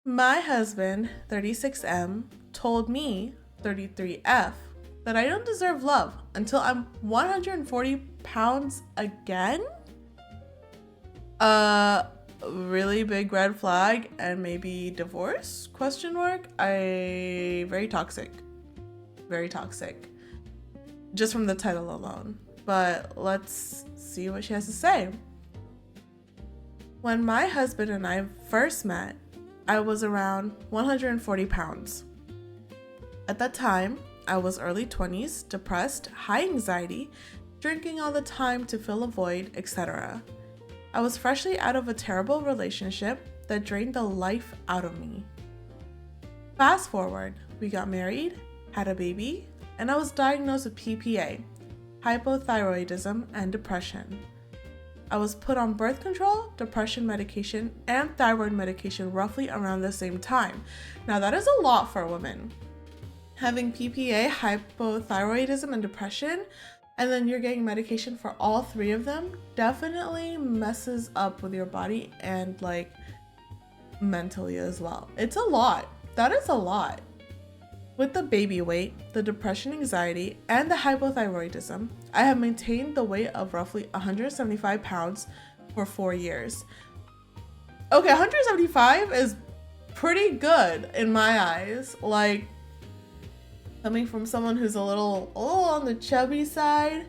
My husband, 36M, told me, 33F, that I don't deserve love until I'm 140 pounds again? Really big red flag and maybe divorce? Question mark. Very toxic. Very toxic. Just from the title alone. But let's see what she has to say. When my husband and I first met, I was around 140 pounds. At that time, I was early 20s, depressed, high anxiety, drinking all the time to fill a void, etc. I was freshly out of a terrible relationship that drained the life out of me. Fast forward, we got married, had a baby, and I was diagnosed with PPA, hypothyroidism, and depression. I was put on birth control, depression medication, and thyroid medication roughly around the same time. Now that is a lot for a woman. Having PPA, hypothyroidism, and depression, and then you're getting medication for all three of them, definitely messes up with your body and like mentally as well. It's a lot. That is a lot. With the baby weight, the depression, anxiety, and the hypothyroidism, I have maintained the weight of roughly 175 pounds for 4 years. Okay, 175 is pretty good in my eyes. Like, coming from someone who's a little on the chubby side,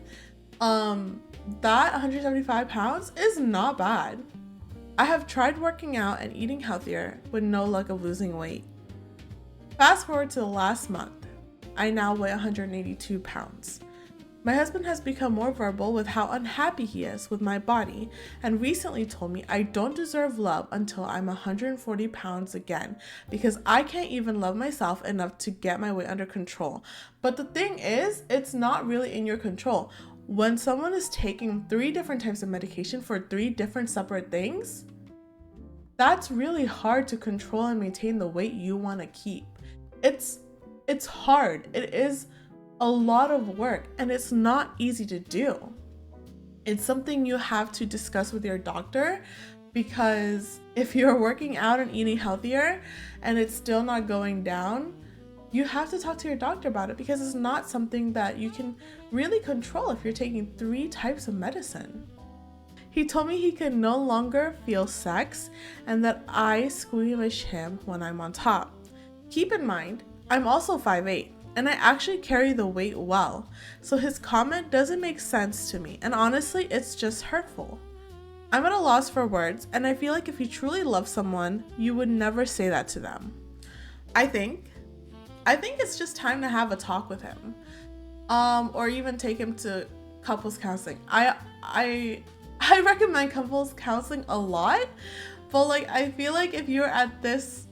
that 175 pounds is not bad. I have tried working out and eating healthier with no luck of losing weight. Fast forward to the last month, I now weigh 182 pounds. My husband has become more verbal with how unhappy he is with my body and recently told me I don't deserve love until I'm 140 pounds again because I can't even love myself enough to get my weight under control. But the thing is, it's not really in your control. When someone is taking 3 different types of medication for 3 different separate things, that's really hard to control and maintain the weight you want to keep. It's hard. It is a lot of work and it's not easy to do. It's something you have to discuss with your doctor because if you're working out and eating healthier and it's still not going down, you have to talk to your doctor about it because it's not something that you can really control if you're taking 3 types of medicine. He told me he can no longer feel sex and that I squeamish him when I'm on top. Keep in mind, I'm also 5'8", and I actually carry the weight well, so his comment doesn't make sense to me, and honestly, it's just hurtful. I'm at a loss for words, and I feel like if you truly love someone, you would never say that to them. I think it's just time to have a talk with him, or even take him to couples counseling. I recommend couples counseling a lot. But like, I feel like if you're at this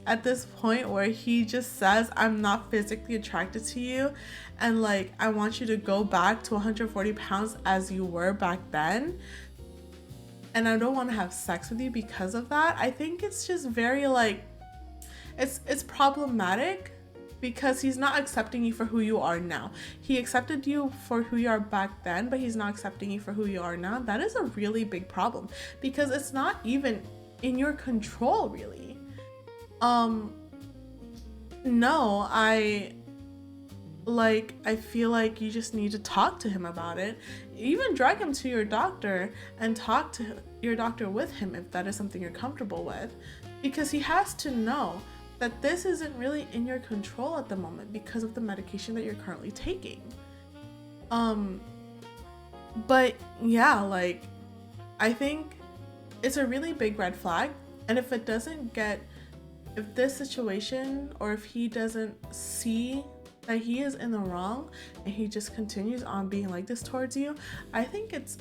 point where he just says, I'm not physically attracted to you, and like, I want you to go back to 140 pounds as you were back then, and I don't want to have sex with you because of that, I think it's just very like, it's problematic because he's not accepting you for who you are now. He accepted you for who you are back then, but he's not accepting you for who you are now. That is a really big problem because it's not even in your control, really. No, I feel like you just need to talk to him about it. Even drag him to your doctor and talk to your doctor with him if that is something you're comfortable with, because he has to know that this isn't really in your control at the moment because of the medication that you're currently taking. But yeah, like, I think it's a really big red flag, and if this situation, or if he doesn't see that he is in the wrong and he just continues on being like this towards you, I think it's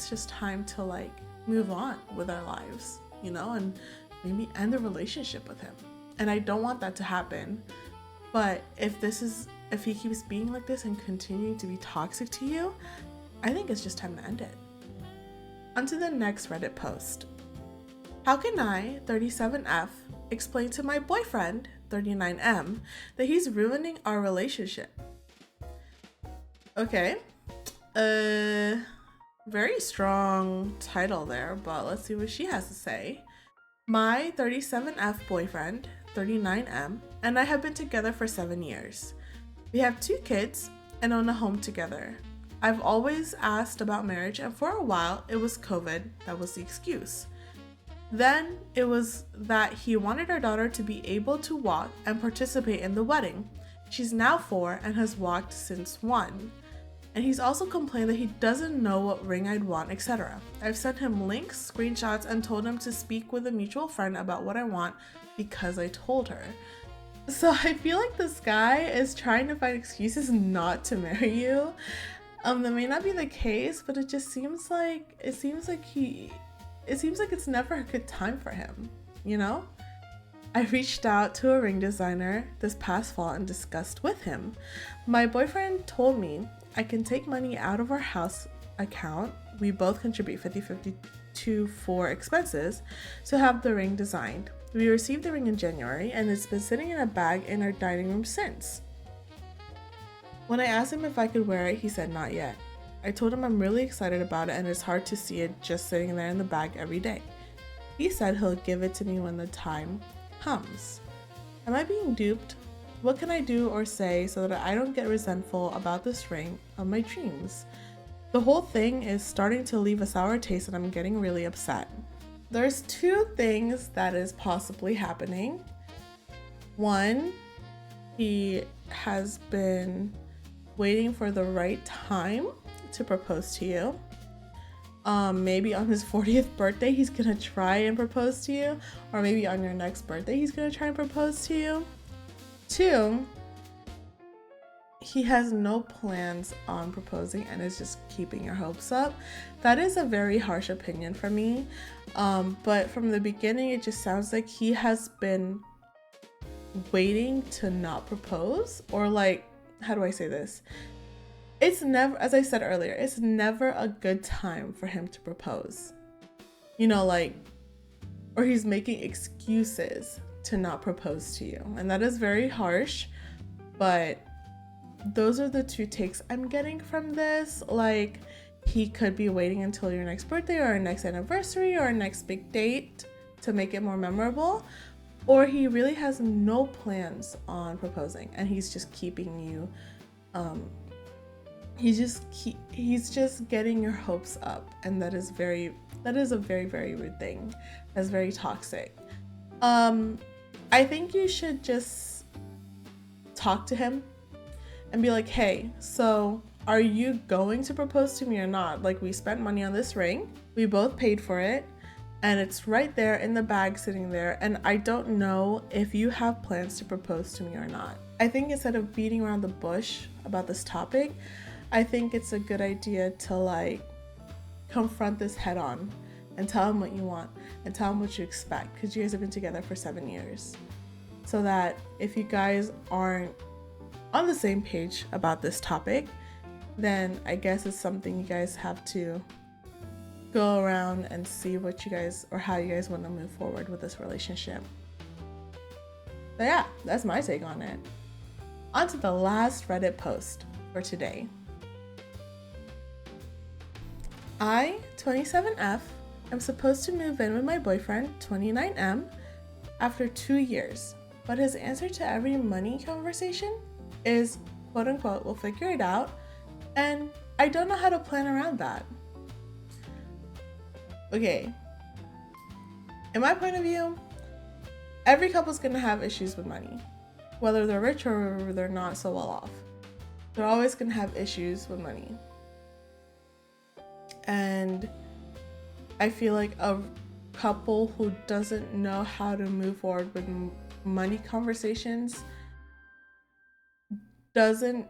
just time to like move on with our lives, you know, and maybe end the relationship with him. And I don't want that to happen. But if he keeps being like this and continuing to be toxic to you, I think it's just time to end it. On to the next Reddit post. How can I, 37F, explain to my boyfriend, 39M, that he's ruining our relationship? Okay. Very strong title there, but let's see what she has to say. My 37F boyfriend, 39M, and I have been together for 7 years. We have 2 kids and own a home together. I've always asked about marriage, and for a while it was COVID that was the excuse. Then it was that he wanted our daughter to be able to walk and participate in the wedding. She's now 4 and has walked since 1. And he's also complained that he doesn't know what ring I'd want, etc. I've sent him links, screenshots, and told him to speak with a mutual friend about what I want because I told her. So I feel like this guy is trying to find excuses not to marry you. That may not be the case, but it just seems like it's never a good time for him, you know? I reached out to a ring designer this past fall and discussed with him. My boyfriend told me I can take money out of our house account. We both contribute 50-50 for expenses to have the ring designed. We received the ring in January and it's been sitting in a bag in our dining room since. When I asked him if I could wear it, he said not yet. I told him I'm really excited about it and it's hard to see it just sitting there in the bag every day. He said he'll give it to me when the time comes. Am I being duped? What can I do or say so that I don't get resentful about this ring of my dreams? The whole thing is starting to leave a sour taste and I'm getting really upset. There's 2 things that is possibly happening. One, he has been waiting for the right time to propose to you. Maybe on his 40th birthday he's gonna try and propose to you, or maybe on your next birthday he's gonna try and propose to you. 2, he has no plans on proposing and is just keeping your hopes up. That is a very harsh opinion from me, but from the beginning it just sounds like he has been waiting to not propose, or like, how do I say this? It's never, as I said earlier, it's never a good time for him to propose. You know, like, or he's making excuses to not propose to you. And that is very harsh, but those are the 2 takes I'm getting from this. Like, he could be waiting until your next birthday or next anniversary or next big date to make it more memorable, or he really has no plans on proposing and he's just keeping you, he's just getting your hopes up, and that is a very, very rude thing. That's very toxic. I think you should just talk to him and be like, hey, so are you going to propose to me or not? Like, we spent money on this ring, we both paid for it, and it's right there in the bag sitting there, and I don't know if you have plans to propose to me or not. I think instead of beating around the bush about this topic, I think it's a good idea to like confront this head on and tell him what you want and tell him what you expect, because you guys have been together for 7 years. So that if you guys aren't on the same page about this topic, then I guess it's something you guys have to go around and see what you guys, or how you guys want to move forward with this relationship. But yeah, that's my take on it. On to the last Reddit post for today. I, 27F, am supposed to move in with my boyfriend, 29M, after 2 years, but his answer to every money conversation is, quote unquote, we'll figure it out, and I don't know how to plan around that. Okay, in my point of view, every couple's gonna have issues with money, whether they're rich or they're not so well off. They're always gonna have issues with money. And I feel like a couple who doesn't know how to move forward with money conversations doesn't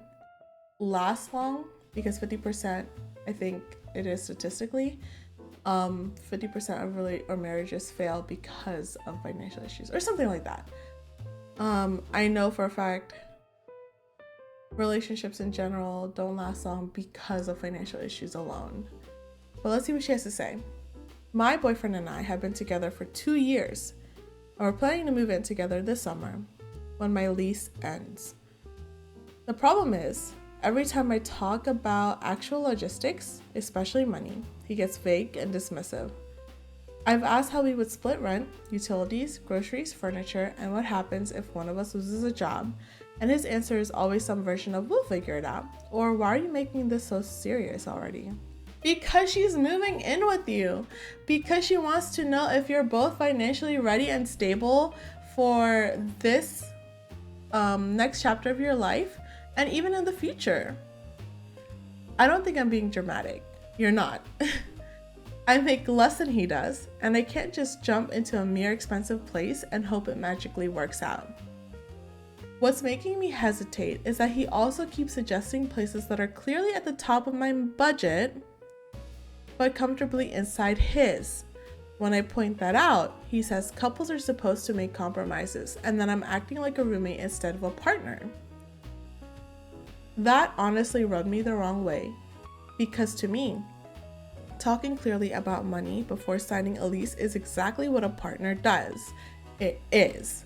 last long, because 50%, I think it is statistically, 50% of marriages fail because of financial issues or something like that. I know for a fact relationships in general don't last long because of financial issues alone. But let's see what she has to say. My boyfriend and I have been together for 2 years, and we're planning to move in together this summer when my lease ends. The problem is, every time I talk about actual logistics, especially money, he gets vague and dismissive. I've asked how we would split rent, utilities, groceries, furniture, and what happens if one of us loses a job. And his answer is always some version of "we'll figure it out," or "why are you making this so serious already?" Because she's moving in with you. Because she wants to know if you're both financially ready and stable for this next chapter of your life and even in the future. I don't think I'm being dramatic. You're not. I make less than he does, and I can't just jump into a mere expensive place and hope it magically works out. What's making me hesitate is that he also keeps suggesting places that are clearly at the top of my budget, but comfortably inside his. When I point that out, he says couples are supposed to make compromises, and that I'm acting like a roommate instead of a partner. That honestly rubbed me the wrong way, because to me, talking clearly about money before signing a lease is exactly what a partner does. It is.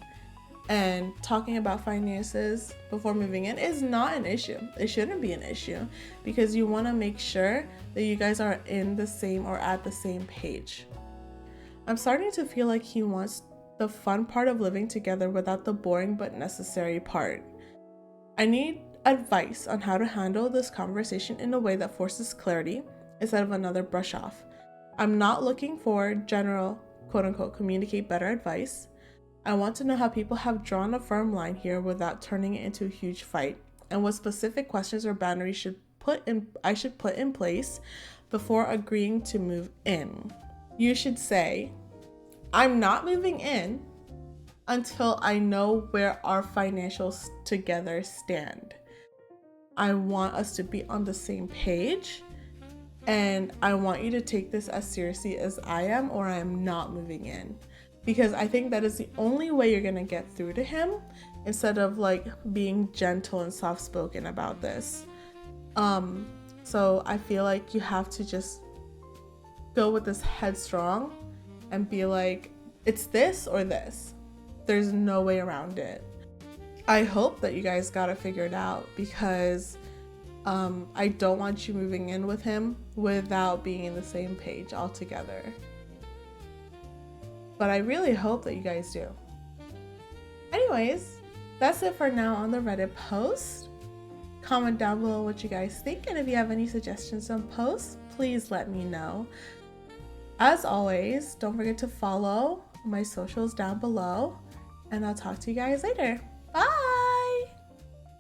And talking about finances before moving in is not an issue. It shouldn't be an issue because you want to make sure that you guys are in the same or at the same page. I'm starting to feel like he wants the fun part of living together without the boring but necessary part. I need advice on how to handle this conversation in a way that forces clarity instead of another brush off. I'm not looking for general, quote unquote, communicate better advice. I want to know how people have drawn a firm line here without turning it into a huge fight, and what specific questions or boundaries I should put in place before agreeing to move in. You should say, I'm not moving in until I know where our financials together stand. I want us to be on the same page, and I want you to take this as seriously as I am, or I am not moving in. Because I think that is the only way you're gonna get through to him, instead of like being gentle and soft-spoken about this. So I feel like you have to just go with this headstrong and be like, it's this or this. There's no way around it. I hope that you guys got it figured out, because I don't want you moving in with him without being in the same page altogether. But I really hope that you guys do. Anyways, that's it for now on the Reddit post. Comment down below what you guys think, and if you have any suggestions on posts, please let me know. As always, don't forget to follow my socials down below, and I'll talk to you guys later.